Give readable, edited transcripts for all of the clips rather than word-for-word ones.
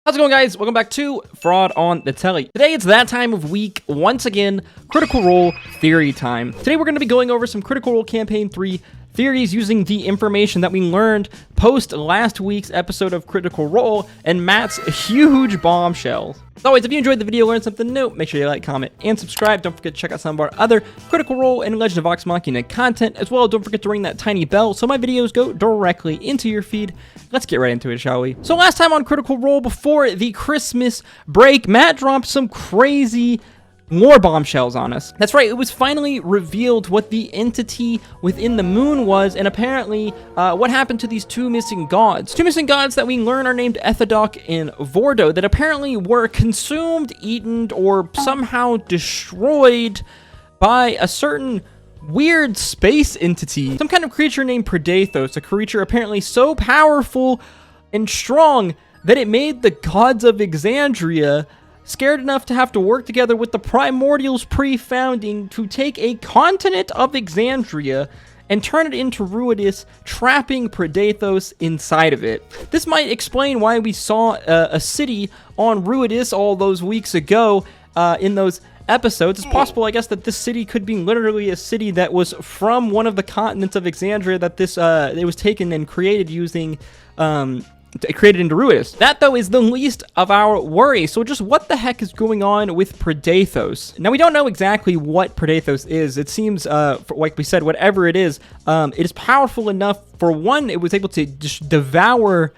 How's it going, guys? Welcome back to Fraud on the Telly. Today it's that time of week, once again, Critical Role Theory time. Today we're going to be going over some Critical Role Campaign 3 theories using the information that we learned post last week's episode of Critical Role and Matt's huge bombshell. As always, if you enjoyed the video, learned something new, make sure you like, comment, and subscribe. Don't forget to check out some of our other Critical Role and Legend of Vox Machina content as well. Don't forget to ring that tiny bell so my videos go directly into your feed. Let's get right into it, shall we? So last time on Critical Role, before the Christmas break, Matt dropped some crazy more bombshells on us. That's right, it was finally revealed what the entity within the moon was, and apparently what happened to these two missing gods. Two missing gods that we learn are named Ethodoc and Vordo, that apparently were consumed, eaten, or somehow destroyed by a certain weird space entity. Some kind of creature named Predathos, a creature apparently so powerful and strong that it made the gods of Exandria scared enough to have to work together with the primordials pre-founding to take a continent of Exandria and turn it into Ruidus, trapping Predathos inside of it. This might explain why we saw a city on Ruidus all those weeks ago in those episodes. It's possible, I guess, that this city could be literally a city that was from one of the continents of Exandria that it was taken and created using created into Ruidus. That, though, is the least of our worries. So just what the heck is going on with Predathos? Now, we don't know exactly what Predathos is. It seems, like we said, whatever it is powerful enough. For one, it was able to just devour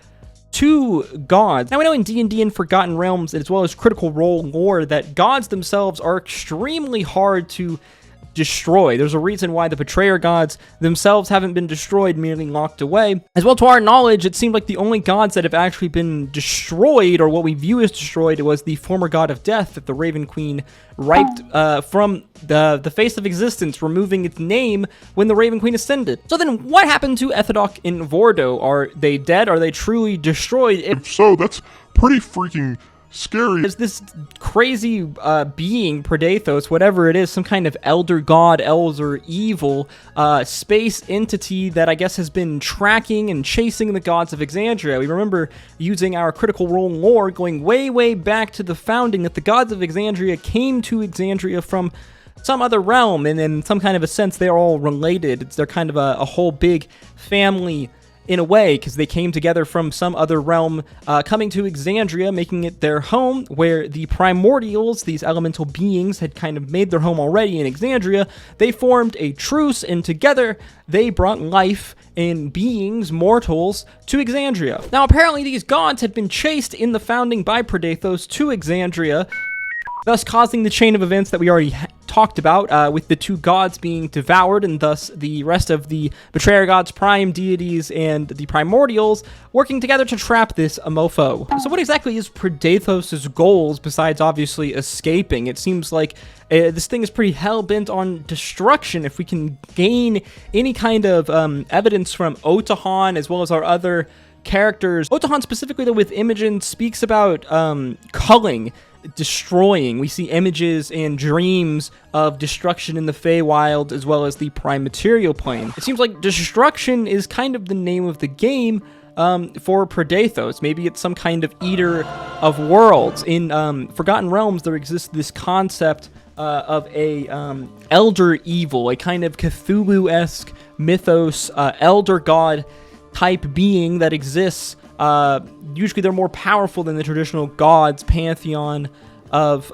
two gods. Now, we know in D&D and Forgotten Realms, as well as Critical Role lore, that gods themselves are extremely hard to destroy. There's a reason why the Betrayer gods themselves haven't been destroyed, merely locked away. As well, to our knowledge, it seemed like the only gods that have actually been destroyed, or what we view as destroyed, was the former god of death that the Raven Queen wiped from the face of existence, removing its name when the Raven Queen ascended. So then what happened to Ethodoc and Vordo? Are they dead? Are they truly destroyed? If so, that's pretty freaking scary. There's this crazy being, Predathos, whatever it is, some kind of elder god, elder evil space entity that I guess has been tracking and chasing the gods of Exandria. We remember using our Critical Role lore going way, way back to the founding that the gods of Exandria came to Exandria from some other realm, and in some kind of a sense they're all related. They're kind of a whole big family in a way, because they came together from some other realm, coming to Exandria, making it their home, where the primordials, these elemental beings, had kind of made their home already in Exandria. They formed a truce, and together they brought life and beings, mortals, to Exandria. Now, apparently these gods had been chased in the founding by Predathos to Exandria, thus causing the chain of events that we already talked about, with the two gods being devoured, and thus the rest of the Betrayer gods, prime deities, and the primordials working together to trap this mofo. So what exactly is Predathos' goals, besides obviously escaping? It seems like this thing is pretty hell-bent on destruction. If we can gain any kind of evidence from Otahan, as well as our other characters. Otahan specifically, though, with Imogen, speaks about culling, destroying. We see images and dreams of destruction in the Feywild, as well as the prime material plane. It seems like destruction is kind of the name of the game for Predathos. Maybe it's some kind of eater of worlds. In Forgotten Realms, there exists this concept of a elder evil, a kind of Cthulhu-esque mythos, elder god type being that exists. Usually they're more powerful than the traditional gods pantheon of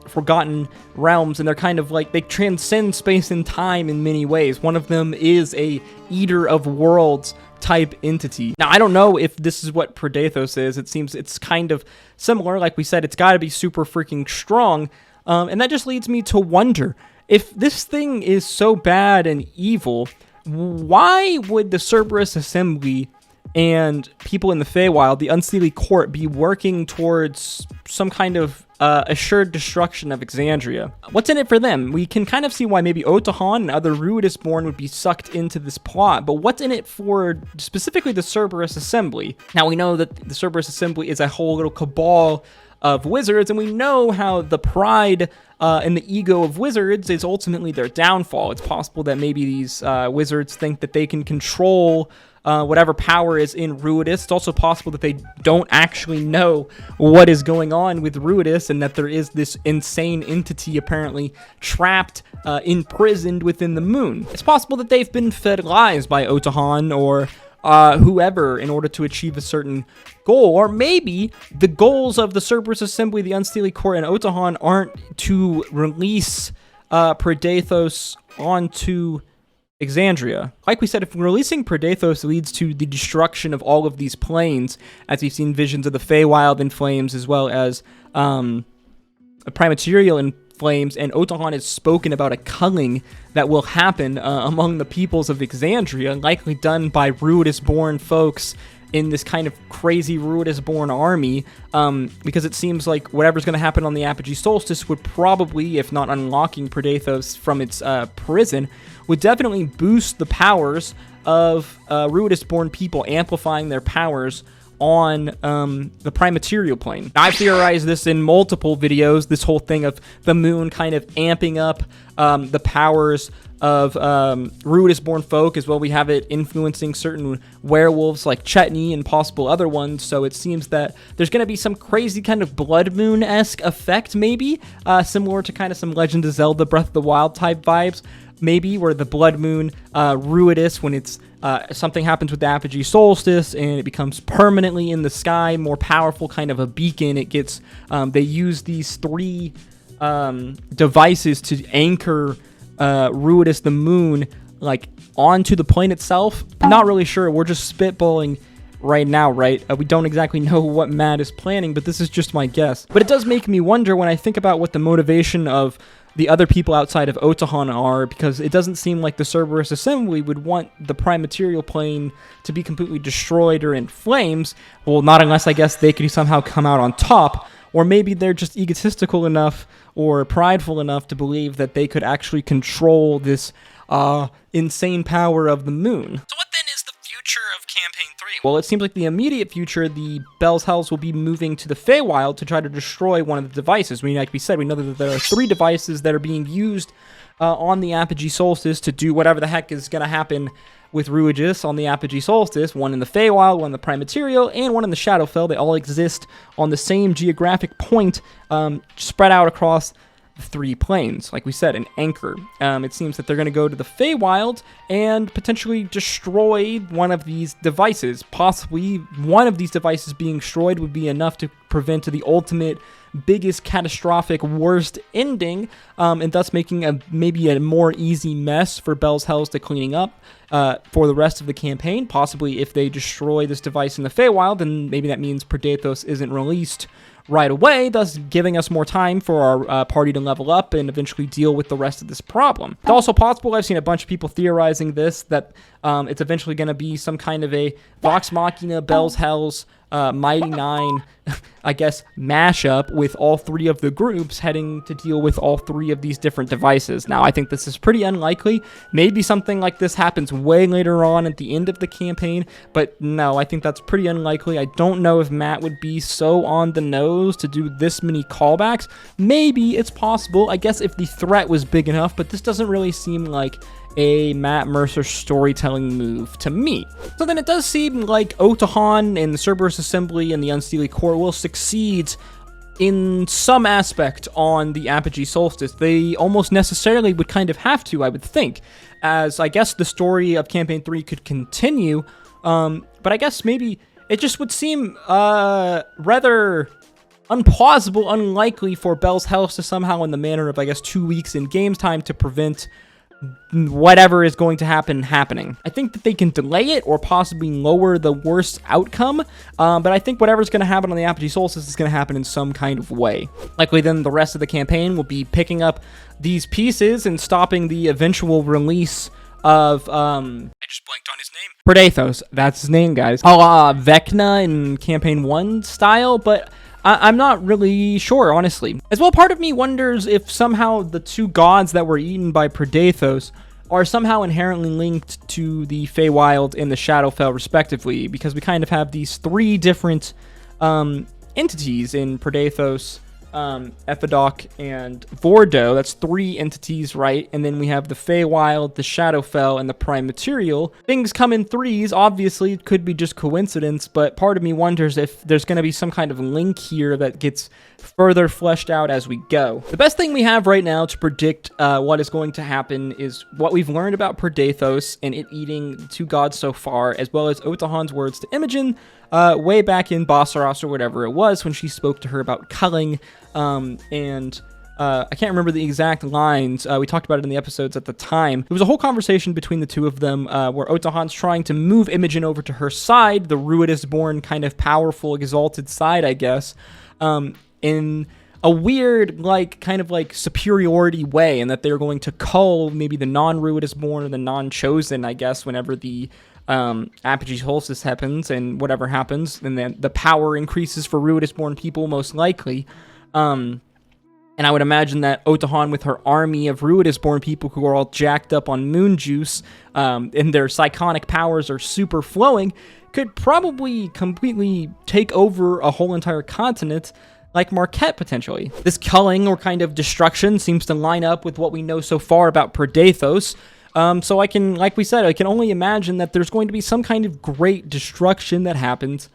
Forgotten Realms, and they're kind of like, they transcend space and time in many ways. One of them is a eater of worlds type entity. Now, I don't know if this is what Predathos is. It seems it's kind of similar. Like we said, it's got to be super freaking strong, and that just leads me to wonder, if this thing is so bad and evil, why would the Cerberus Assembly and people in the Feywild, the Unseelie Court, be working towards some kind of assured destruction of Exandria. What's in it for them? We can kind of see why maybe Otahan and other Ruidus-born would be sucked into this plot, but what's in it for specifically the Cerberus Assembly? Now, we know that the Cerberus Assembly is a whole little cabal of wizards, and we know how the pride and the ego of wizards is ultimately their downfall. It's possible that maybe these wizards think that they can control whatever power is in Ruidus. It's also possible that they don't actually know what is going on with Ruidus, and that there is this insane entity apparently trapped, imprisoned within the moon. It's possible that they've been fed lies by Otahan or whoever in order to achieve a certain goal, or maybe the goals of the Cerberus Assembly, the Unsteely Court, and Otahan aren't to release Predathos onto Exandria. Like we said, if releasing Predathos leads to the destruction of all of these planes, as we've seen visions of the Feywild in flames, as well as a Primaterial in flames, and Otahan has spoken about a culling that will happen among the peoples of Exandria, likely done by Ruidus-born folks in this kind of crazy Ruidus-born army, because it seems like whatever's going to happen on the Apogee Solstice would probably, if not unlocking Predathos from its prison, would definitely boost the powers of Ruidus-born people, amplifying their powers on the Primaterial plane. I've theorized this in multiple videos, this whole thing of the moon kind of amping up the powers of Ruidus-born folk, as well we have it influencing certain werewolves like Chetney and possible other ones, so it seems that there's going to be some crazy kind of Blood Moon-esque effect, maybe, similar to kind of some Legend of Zelda Breath of the Wild type vibes, maybe, where the Blood Moon Ruidus, when it's something happens with the Apogee Solstice and it becomes permanently in the sky, more powerful kind of a beacon. It gets, they use these three devices to anchor Ruidus the moon, like, onto the plane itself. Not really sure. We're just spitballing right now, right? We don't exactly know what Matt is planning, but this is just my guess. But it does make me wonder when I think about what the motivation of the other people outside of Otahan are, because it doesn't seem like the Cerberus Assembly would want the Primaterial plane to be completely destroyed or in flames. Well, not unless, I guess, they could somehow come out on top, or maybe they're just egotistical enough or prideful enough to believe that they could actually control this insane power of the moon. So what then is the future of Campaign 3? Well, it seems like the immediate future, the Bell's Hells will be moving to the Feywild to try to destroy one of the devices. I mean, like we said, we know that there are 3 devices that are being used on the Apogee Solstice to do whatever the heck is going to happen with Ruidus on the Apogee Solstice. One in the Feywild, one in the Primaterial, and one in the Shadowfell. They all exist on the same geographic point, spread out across 3 planes, like we said, an anchor. It seems that they're going to go to the Feywild and potentially destroy one of these devices. Possibly one of these devices being destroyed would be enough to prevent the ultimate, biggest, catastrophic, worst ending, and thus making maybe a more easy mess for Bell's Hells to cleaning up for the rest of the campaign. Possibly if they destroy this device in the Feywild, then maybe that means Predathos isn't released right away, thus giving us more time for our party to level up and eventually deal with the rest of this problem. It's also possible, I've seen a bunch of people theorizing this, that it's eventually going to be some kind of a Vox Machina, Bell's Hells, Mighty Nine, I guess, mashup with all 3 of the groups heading to deal with all 3 of these different devices. Now, I think this is pretty unlikely. Maybe something like this happens way later on at the end of the campaign, but no, I think that's pretty unlikely. I don't know if Matt would be so on the nose to do this many callbacks. Maybe it's possible, I guess, if the threat was big enough, but this doesn't really seem like a Matt Mercer storytelling move to me. So then it does seem like Otahan and the Cerberus Assembly and the Unsteely Court will succeed in some aspect on the Apogee Solstice. They almost necessarily would kind of have to, I would think, as I guess the story of Campaign 3 could continue, but I guess maybe it just would seem rather implausible, unlikely for Bell's Hells to somehow, in the manner of, I guess, 2 weeks in games time, to prevent whatever is going to happen happening. I think that they can delay it or possibly lower the worst outcome, but I think whatever's going to happen on the Apogee Solstice is going to happen in some kind of way. Likely then the rest of the campaign will be picking up these pieces and stopping the eventual release of, I just blanked on his name. Predathos, that's his name, guys. A la Vecna in Campaign 1 style, but I'm not really sure, honestly. As well, part of me wonders if somehow the two gods that were eaten by Predathos are somehow inherently linked to the Feywild and the Shadowfell, respectively, because we kind of have these three different entities in Predathos, Ephidoc, and Vordo. That's three entities, right? And then we have the Feywild, the Shadowfell, and the Prime Material. Things come in threes. Obviously, it could be just coincidence, but part of me wonders if there's going to be some kind of link here that gets further fleshed out as we go. The best thing we have right now to predict what is going to happen is what we've learned about Predathos and it eating the two gods so far, as well as Otahan's words to Imogen way back in Bossaros or whatever it was when she spoke to her about culling. I can't remember the exact lines. We talked about it in the episodes at the time. There was a whole conversation between the two of them where Otahan's trying to move Imogen over to her side, the Ruidus-born kind of powerful, exalted side, I guess, in a weird, kind of superiority way, and that they're going to cull maybe the non-Ruidus-born or the non-chosen, I guess, whenever the apogee solstice happens and whatever happens, and then the power increases for Ruidus-born people, most likely. And I would imagine that Otahan, with her army of Ruidus-born people who are all jacked up on moon juice, and their psionic powers are super flowing, could probably completely take over a whole entire continent, like Marquette, potentially. This culling or kind of destruction seems to line up with what we know so far about Predathos. So I can, like we said, I can only imagine that there's going to be some kind of great destruction that happens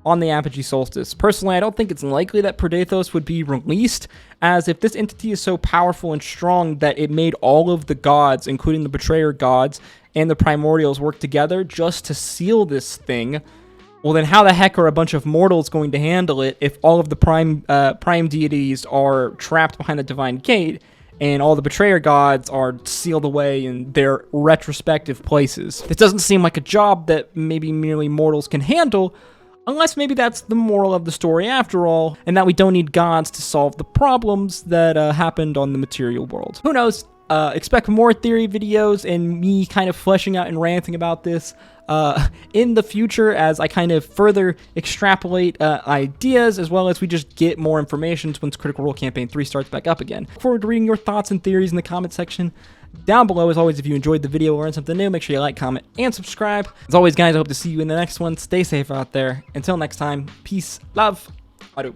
on the apogee solstice. Personally, I don't think it's likely that Predathos would be released, as if this entity is so powerful and strong that it made all of the gods, including the betrayer gods and the primordials, work together just to seal this thing, well then how the heck are a bunch of mortals going to handle it if all of the prime deities are trapped behind the divine gate and all the betrayer gods are sealed away in their retrospective places? This doesn't seem like a job that maybe merely mortals can handle, unless maybe that's the moral of the story after all, and that we don't need gods to solve the problems that happened on the material world. Who knows? Expect more theory videos and me kind of fleshing out and ranting about this in the future as I kind of further extrapolate ideas, as well as we just get more information once Critical Role Campaign 3 starts back up again. Look forward to reading your thoughts and theories in the comment section down below. As always, if you enjoyed the video or learned something new, make sure you like, comment, and subscribe. As always, guys, I hope to see you in the next one. Stay safe out there. Until next time, peace, love, adieu.